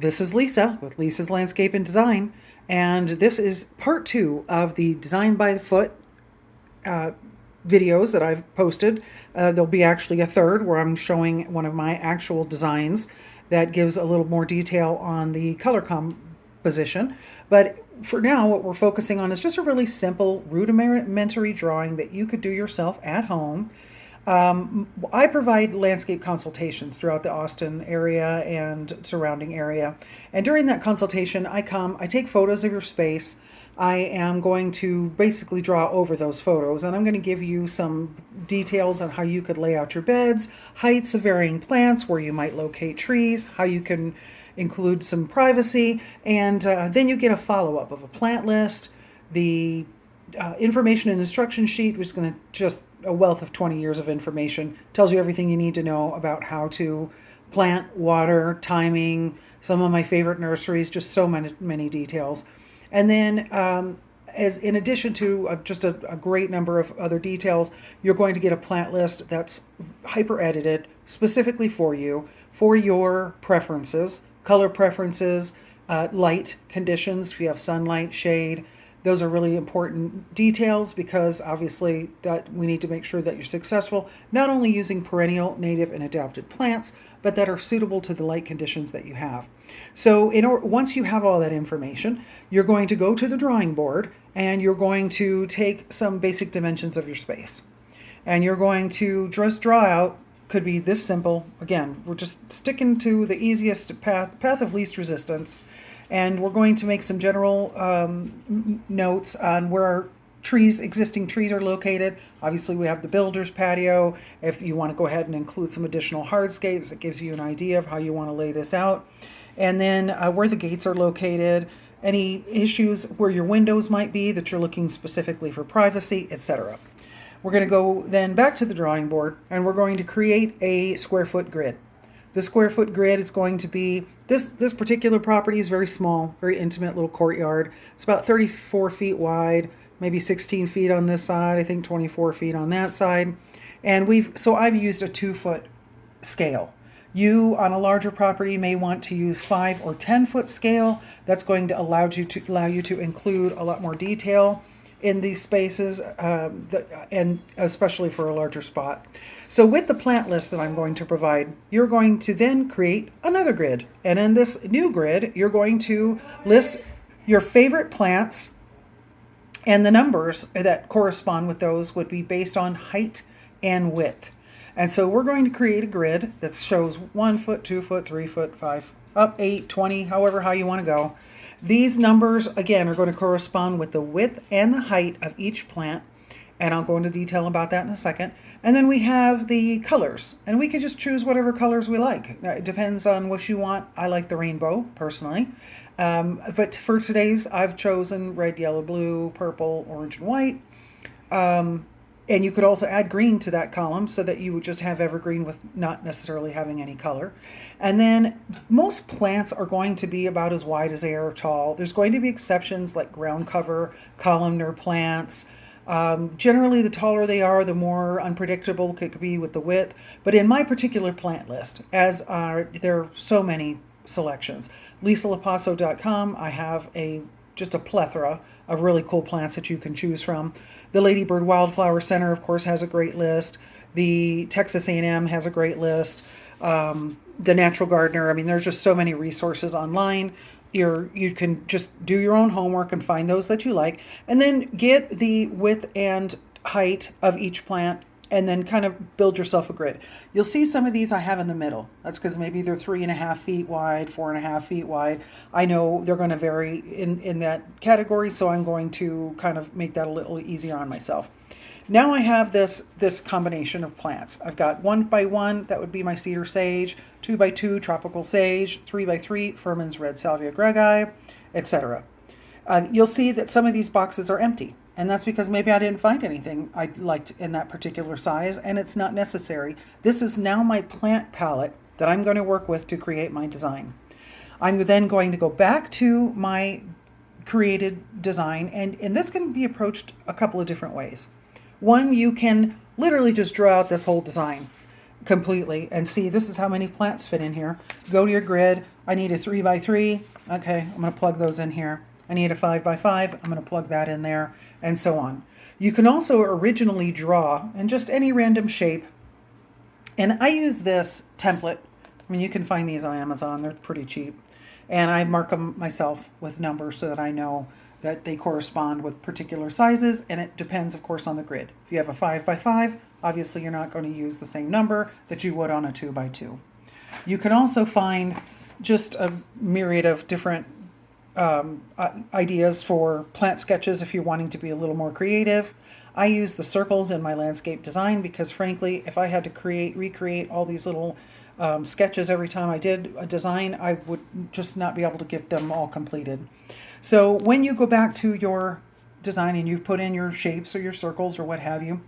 This is Lisa with Lisa's Landscape and Design, and this is part two of the Design by the Foot videos that I've posted. There'll be actually a third where I'm showing one of my actual designs that gives a little more detail on the color composition. But for now, what we're focusing on is just a really simple rudimentary drawing that you could do yourself at home. I provide landscape consultations throughout the Austin area and surrounding area. And during that consultation, I take photos of your space. I am going to basically draw over those photos, and I'm going to give you some details on how you could lay out your beds, heights of varying plants, where you might locate trees, how you can include some privacy, and then you get a follow-up of a plant list, the information and instruction sheet, which is going to just a wealth of 20 years of information, tells you everything you need to know about how to plant, water, timing, some of my favorite nurseries, just so many details. And then as in addition to just a great number of other details, you're going to get a plant list that's hyper edited specifically for you, for your preferences, color preferences, light conditions, if you have sunlight, shade. Those are really important details because obviously that we need to make sure that you're successful, not only using perennial, native, and adapted plants, but that are suitable to the light conditions that you have. So once you have all that information, you're going to go to the drawing board and you're going to take some basic dimensions of your space. And you're going to just draw out, could be this simple. Again, we're just sticking to the easiest path of least resistance. And we're going to make some general notes on where our existing trees are located. Obviously, we have the builder's patio. If you want to go ahead and include some additional hardscapes, it gives you an idea of how you want to lay this out. And then where the gates are located, any issues where your windows might be that you're looking specifically for privacy, etc. We're going to go then back to the drawing board, and we're going to create a square foot grid. The square foot grid is going to be, this particular property is very small, very intimate little courtyard. It's about 34 feet wide, maybe 16 feet on this side, I think 24 feet on that side. And I've used a 2-foot scale. You on a larger property may want to use 5 or 10-foot scale. That's going to allow you to include a lot more detail in these spaces, and especially for a larger spot. So with the plant list that I'm going to provide, you're going to then create another grid. And in this new grid, you're going to list your favorite plants, and the numbers that correspond with those would be based on height and width. And so we're going to create a grid that shows 1 foot, 2 foot, 3 foot, 5, up 8, 20, however how you want to go. These numbers, again, are going to correspond with the width and the height of each plant, and I'll go into detail about that in a second. And then we have the colors, and we can just choose whatever colors we like. It depends on what you want. I like the rainbow, personally. But for today's, I've chosen red, yellow, blue, purple, orange, and white. And you could also add green to that column so that you would just have evergreen with not necessarily having any color. And then most plants are going to be about as wide as they are tall. There's going to be exceptions like ground cover, columnar plants. Generally, the taller they are, the more unpredictable it could be with the width. But in my particular plant list, there are so many selections. LisaLapasso.com, I have just a plethora of really cool plants that you can choose from. The Ladybird Wildflower Center, of course, has a great list. The Texas A&M has a great list. The Natural Gardener. I mean, there's just so many resources online. You can just do your own homework and find those that you like, and then get the width and height of each plant, and then kind of build yourself a grid. You'll see some of these I have in the middle. That's because maybe they're 3.5 feet wide, 4.5 feet wide. I know they're going to vary in that category, so I'm going to kind of make that a little easier on myself. Now I have this combination of plants. I've got 1 by 1, that would be my cedar sage, 2 by 2, tropical sage, 3 by 3, Furman's red salvia greggii, etc. You'll see that some of these boxes are empty. And that's because maybe I didn't find anything I liked in that particular size, and it's not necessary. This is now my plant palette that I'm going to work with to create my design. I'm then going to go back to my created design, and this can be approached a couple of different ways. One, you can literally just draw out this whole design. completely. And see, this is how many plants fit in here. Go to your grid. I need a 3x3. Okay, I'm going to plug those in here. I need a 5x5. I'm going to plug that in there, and so on. You can also originally draw in just any random shape. And I use this template. I mean, you can find these on Amazon. They're pretty cheap. And I mark them myself with numbers so that I know that they correspond with particular sizes. And it depends, of course, on the grid. If you have a 5x5, obviously you're not going to use the same number that you would on a 2x2. You can also find just a myriad of different ideas for plant sketches if you're wanting to be a little more creative. I use the circles in my landscape design because, frankly, if I had to recreate all these little sketches every time I did a design, I would just not be able to get them all completed. So when you go back to your design and you've put in your shapes or your circles or what have you,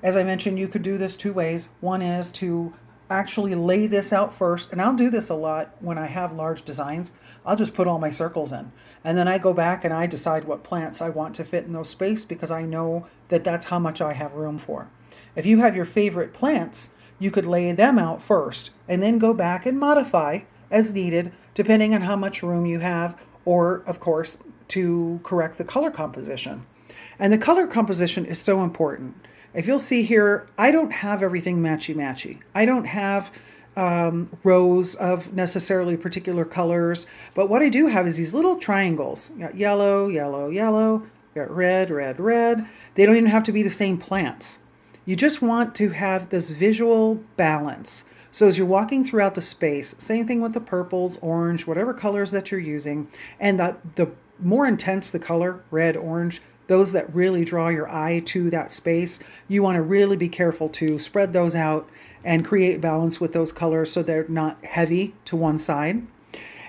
as I mentioned, you could do this two ways. One is to actually lay this out first, and I'll do this a lot when I have large designs. I'll just put all my circles in, and then I go back and I decide what plants I want to fit in those space because I know that that's how much I have room for. If you have your favorite plants, you could lay them out first and then go back and modify as needed depending on how much room you have, or of course to correct the color composition. And the color composition is so important. If you'll see here, I don't have everything matchy-matchy. I don't have rows of necessarily particular colors, but what I do have is these little triangles. You got yellow, yellow, yellow, you got red, red, red. They don't even have to be the same plants. You just want to have this visual balance. So as you're walking throughout the space, same thing with the purples, orange, whatever colors that you're using, and the more intense the color, red, orange, those that really draw your eye to that space, you want to really be careful to spread those out and create balance with those colors so they're not heavy to one side.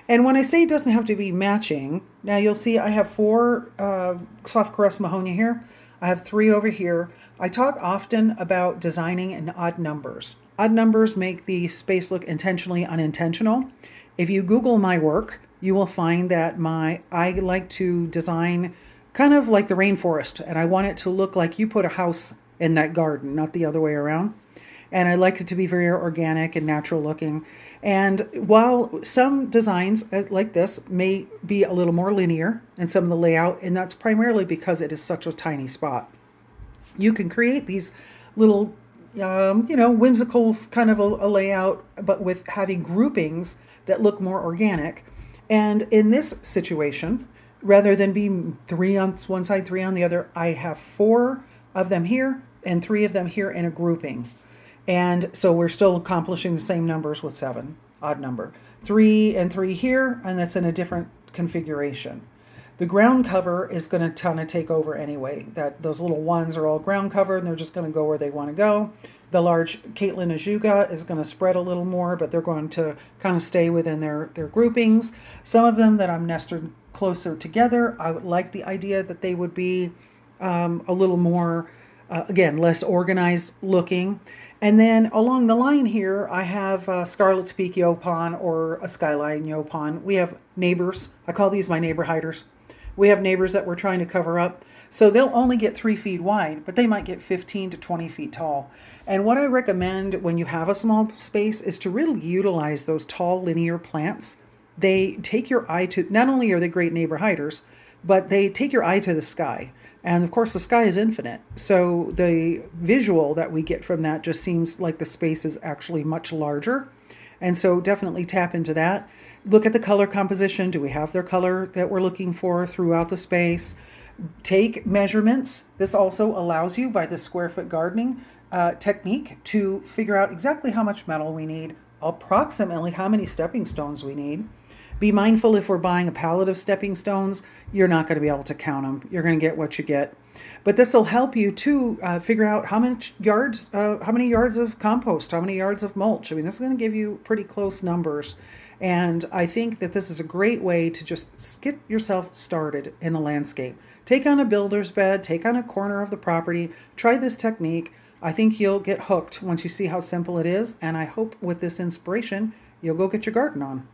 And when I say it doesn't have to be matching, now you'll see I have 4 soft caress Mahonia here. I have 3 over here. I talk often about designing in odd numbers. Odd numbers make the space look intentionally unintentional. If you Google my work, you will find that I like to design kind of like the rainforest, and I want it to look like you put a house in that garden, not the other way around. And I like it to be very organic and natural looking. And while some designs like this may be a little more linear in some of the layout, and that's primarily because it is such a tiny spot, you can create these little, whimsical kind of a layout, but with having groupings that look more organic. And in this situation, rather than being 3 on one side, 3 on the other, I have 4 of them here and 3 of them here in a grouping. And so we're still accomplishing the same numbers with 7, odd number. 3 and 3 here, and that's in a different configuration. The ground cover is going to kind of take over anyway. Those little ones are all ground cover, and they're just going to go where they want to go. The large Caitlin Ajuga is going to spread a little more, but they're going to kind of stay within their groupings. Some of them that I'm nested closer together, I would like the idea that they would be a little more, again, less organized looking. And then along the line here, I have Scarlet's Peak Yopon or a Skyline Yopon. We have neighbors. I call these my neighbor hiders. We have neighbors that we're trying to cover up. So they'll only get 3 feet wide, but they might get 15 to 20 feet tall. And what I recommend when you have a small space is to really utilize those tall linear plants. They take your eye to, not only are they great neighbor hiders, but they take your eye to the sky. And of course, the sky is infinite. So the visual that we get from that just seems like the space is actually much larger. And so definitely tap into that. Look at the color composition. Do we have their color that we're looking for throughout the space? Take measurements. This also allows you, by the square foot gardening technique, to figure out exactly how much metal we need, approximately how many stepping stones we need. Be mindful if we're buying a pallet of stepping stones, you're not going to be able to count them. You're going to get what you get. But this will help you to figure out how many yards of compost, how many yards of mulch. I mean, this is going to give you pretty close numbers. And I think that this is a great way to just get yourself started in the landscape. Take on a builder's bed, take on a corner of the property, try this technique. I think you'll get hooked once you see how simple it is. And I hope with this inspiration, you'll go get your garden on.